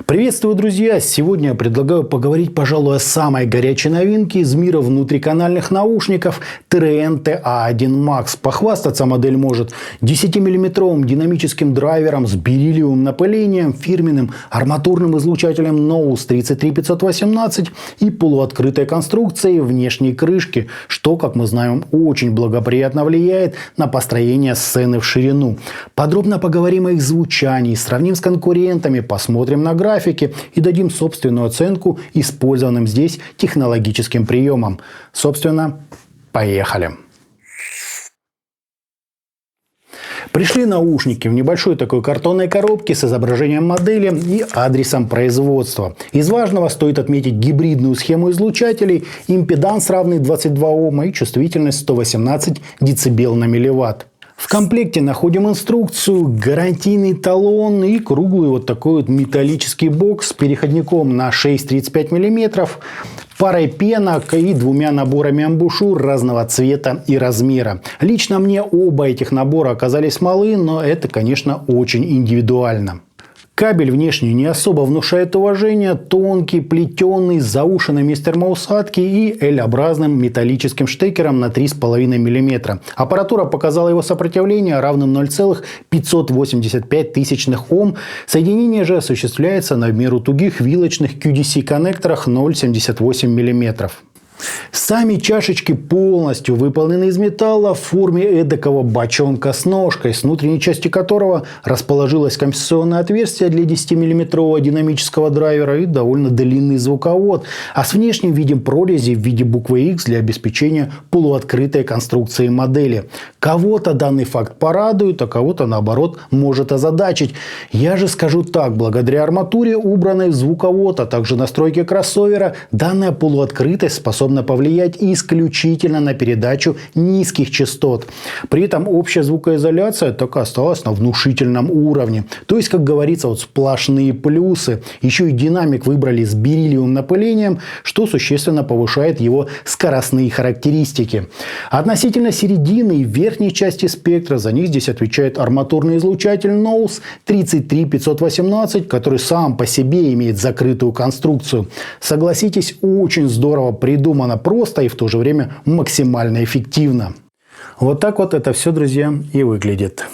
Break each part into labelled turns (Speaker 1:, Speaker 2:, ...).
Speaker 1: Приветствую, друзья! Сегодня я предлагаю поговорить, пожалуй, о самой горячей новинке из мира внутриканальных наушников TRN TA1 Max. Похвастаться модель может 10-мм динамическим драйвером с бериллиевым напылением, фирменным арматурным излучателем Knowles 33518 и полуоткрытой конструкцией внешней крышки, что, как мы знаем, очень благоприятно влияет на построение сцены в ширину. Подробно поговорим о их звучании, сравним с конкурентами, посмотрим на графики и дадим собственную оценку использованным здесь технологическим приемам. Собственно, поехали! Пришли наушники в небольшой такой картонной коробке с изображением модели и адресом производства. Из важного стоит отметить гибридную схему излучателей, импеданс равный 22 Ома и чувствительность 118 дБ на милливатт. В комплекте находим инструкцию, гарантийный талон и круглый вот такой вот металлический бокс с переходником на 6,35 мм, парой пенок и двумя наборами амбушюр разного цвета и размера. Лично мне оба этих набора оказались малы, но это, конечно, очень индивидуально. Кабель внешне не особо внушает уважения, тонкий, плетеный, с заушенными из термоусадки и L-образным металлическим штекером на 3,5 мм. Аппаратура показала его сопротивление равным 0,585 Ом. Соединение же осуществляется на в меру тугих вилочных QDC-коннекторах 0,78 мм. Сами чашечки полностью выполнены из металла в форме эдакого бочонка с ножкой, с внутренней части которого расположилось компенсационное отверстие для 10-мм динамического драйвера и довольно длинный звуковод. А с внешним видим прорези в виде буквы X для обеспечения полуоткрытой конструкции модели. Кого-то данный факт порадует, а кого-то, наоборот, может озадачить. Я же скажу так, благодаря арматуре, убранной в звуковод, а также настройке кроссовера, данная полуоткрытость способна повлиять исключительно на передачу низких частот. При этом общая звукоизоляция так и осталась на внушительном уровне. То есть, как говорится, вот сплошные плюсы. Еще и динамик выбрали с бериллиевым напылением, что существенно повышает его скоростные характеристики. Относительно середины и верхней части спектра за них здесь отвечает арматурный излучатель Knowles 33518, который сам по себе имеет закрытую конструкцию. Согласитесь, очень здорово придумано, просто и в то же время максимально эффективно. Вот так вот это все, друзья, и выглядит.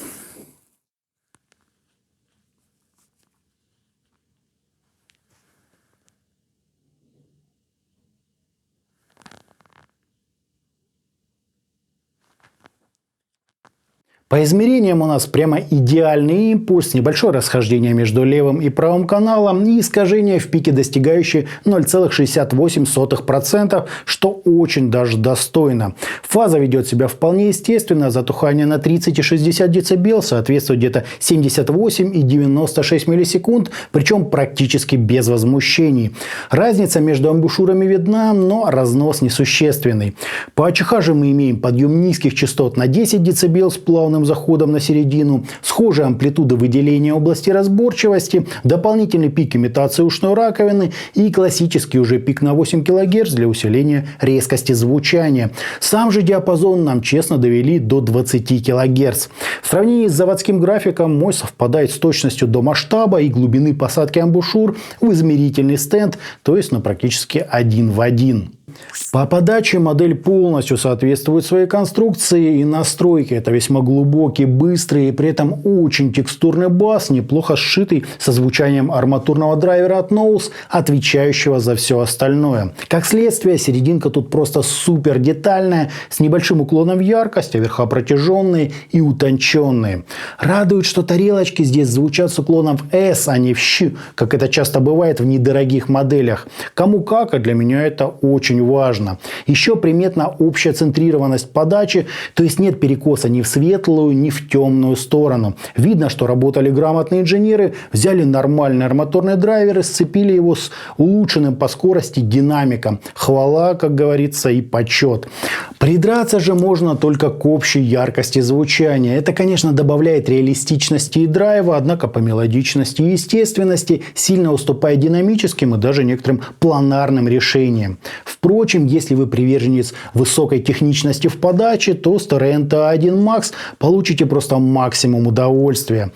Speaker 1: По измерениям у нас прямо идеальный импульс, небольшое расхождение между левым и правым каналом и искажение в пике, достигающее 0,68%, что очень даже достойно. Фаза ведет себя вполне естественно, затухание на 30 и 60 дБ соответствует где-то 78 и 96 миллисекунд, причем практически без возмущений. Разница между амбушюрами видна, но разнос несущественный. По АЧХ же мы имеем подъем низких частот на 10 дБ с плавным заходом на середину, схожая амплитуда выделения области разборчивости, дополнительный пик имитации ушной раковины и классический уже пик на 8 кГц для усиления резкости звучания. Сам же диапазон нам честно довели до 20 кГц. В сравнении с заводским графиком мой совпадает с точностью до масштаба и глубины посадки амбушюр в измерительный стенд, то есть практически один в один. По подаче модель полностью соответствует своей конструкции и настройке. Это весьма глубокий, быстрый и при этом очень текстурный бас, неплохо сшитый со звучанием арматурного драйвера от Knowles, отвечающего за все остальное. Как следствие, серединка тут просто супер детальная, с небольшим уклоном в яркость, а верха протяженные и утонченные. Радует, что тарелочки здесь звучат с уклоном в S, а не в Щ, как это часто бывает в недорогих моделях. Кому как, а для меня это очень важно. Еще приметна общая центрированность подачи, то есть нет перекоса ни в светлую, ни в темную сторону. Видно, что работали грамотные инженеры, взяли нормальный арматурный драйвер и сцепили его с улучшенным по скорости динамиком. Хвала, как говорится, и почет. Придраться же можно только к общей яркости звучания. Это, конечно, добавляет реалистичности и драйва, однако по мелодичности и естественности сильно уступает динамическим и даже некоторым планарным решениям. Впрочем, если вы приверженец высокой техничности в подаче, то с T-Reon T1 Max получите просто максимум удовольствия.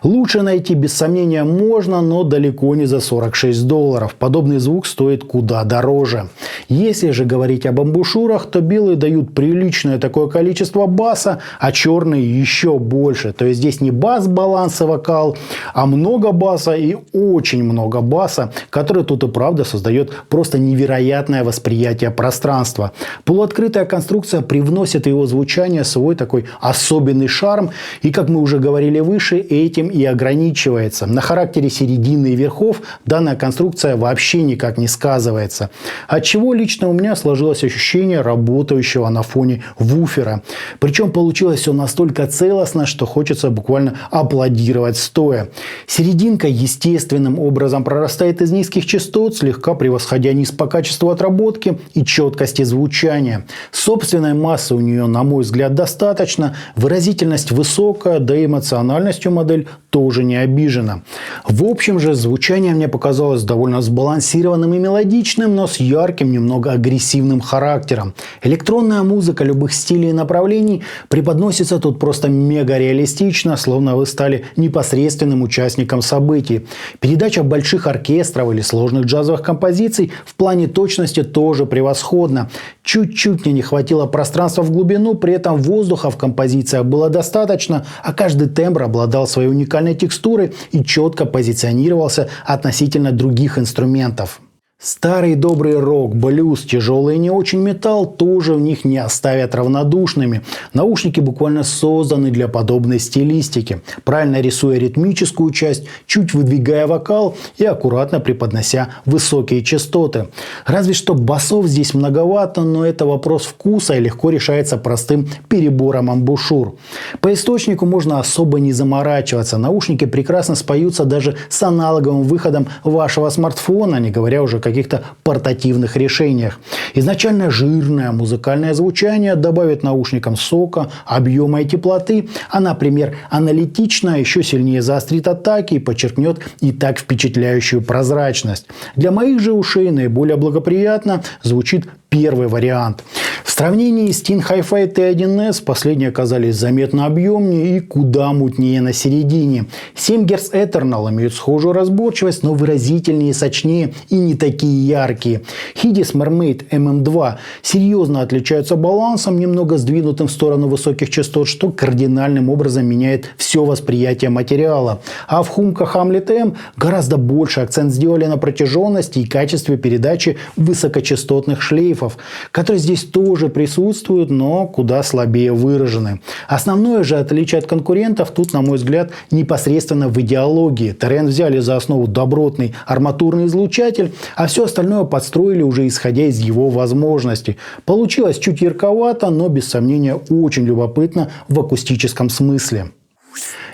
Speaker 1: Лучше найти без сомнения можно, но далеко не за $46. Подобный звук стоит куда дороже. Если же говорить об амбушюрах, то белые дают приличное такое количество баса, а черные еще больше. То есть здесь не бас, баланс и вокал, а много баса и очень много баса, который тут и правда создает просто невероятное восприятие пространства. Полуоткрытая конструкция привносит в его звучание свой такой особенный шарм, и, как мы уже говорили выше, этим и ограничивается. На характере середины и верхов данная конструкция вообще никак не сказывается. Отчего лично у меня сложилось ощущение работающего на фоне вуфера. Причем получилось все настолько целостно, что хочется буквально аплодировать стоя. Серединка естественным образом прорастает из низких частот, слегка превосходя низ по качеству отработки и четкости звучания. Собственной массы у нее, на мой взгляд, достаточно. Выразительность высокая, да и эмоциональностью модель тоже не обижена. В общем же, звучание мне показалось довольно сбалансированным и мелодичным, но с ярким, немного агрессивным характером. Электронная музыка любых стилей и направлений преподносится тут просто мега реалистично, словно вы стали непосредственным участником событий. Передача больших оркестров или сложных джазовых композиций в плане точности тоже превосходна. Чуть-чуть мне не хватило пространства в глубину, при этом воздуха в композициях было достаточно, а каждый тембр обладал своей уникальной текстурой и четко позиционировался относительно других инструментов. Старый добрый рок, блюз, тяжелый и не очень металл тоже в них не оставят равнодушными. Наушники буквально созданы для подобной стилистики, правильно рисуя ритмическую часть, чуть выдвигая вокал и аккуратно преподнося высокие частоты. Разве что басов здесь многовато, но это вопрос вкуса и легко решается простым перебором амбушюр. По источнику можно особо не заморачиваться. Наушники прекрасно споются даже с аналоговым выходом вашего смартфона, не говоря уже о каких-то портативных решениях. Изначально жирное музыкальное звучание добавит наушникам сока, объема и теплоты, а, например, аналитично еще сильнее заострит атаки и подчеркнет и так впечатляющую прозрачность. Для моих же ушей наиболее благоприятно звучит первый вариант. В сравнении с Teen Hi-Fi T1S последние оказались заметно объемнее и куда мутнее на середине. 7 Гц Eternal имеют схожую разборчивость, но выразительнее, сочнее и не такие яркие. Hidis Mermaid MM2 серьезно отличаются балансом, немного сдвинутым в сторону высоких частот, что кардинальным образом меняет все восприятие материала. А в Humka Hamlet M гораздо больше акцент сделали на протяженности и качестве передачи высокочастотных шлейфов, которые здесь тоже присутствуют, но куда слабее выражены. Основное же отличие от конкурентов тут, на мой взгляд, непосредственно в идеологии. T-Reon взяли за основу добротный арматурный излучатель, а все остальное подстроили уже исходя из его возможностей. Получилось чуть ярковато, но без сомнения очень любопытно в акустическом смысле.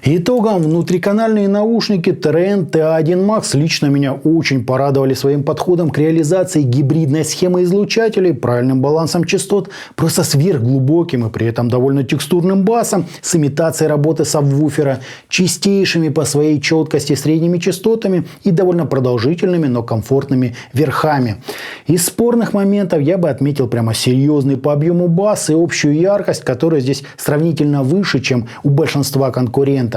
Speaker 1: Итогом, внутриканальные наушники T-Reon T1 Max лично меня очень порадовали своим подходом к реализации гибридной схемы излучателей, правильным балансом частот, просто сверхглубоким и при этом довольно текстурным басом, с имитацией работы сабвуфера, чистейшими по своей четкости средними частотами и довольно продолжительными, но комфортными верхами. Из спорных моментов я бы отметил прямо серьезный по объему бас и общую яркость, которая здесь сравнительно выше, чем у большинства конкурентов.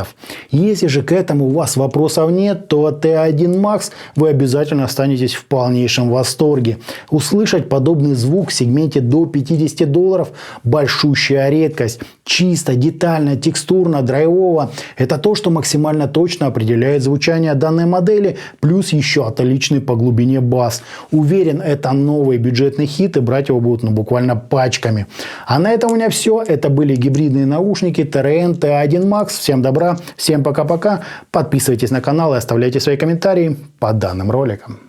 Speaker 1: Если же к этому у вас вопросов нет, то от T1 Max вы обязательно останетесь в полнейшем восторге. Услышать подобный звук в сегменте до $50 – большущая редкость. Чисто, детально, текстурно, драйвово – это то, что максимально точно определяет звучание данной модели, плюс еще отличный по глубине бас. Уверен, это новый бюджетный хит, и брать его будут буквально пачками. А на этом у меня все. Это были гибридные наушники T-Reon T1 Max. Всем добра, всем пока-пока. Подписывайтесь на канал и оставляйте свои комментарии под данным роликом.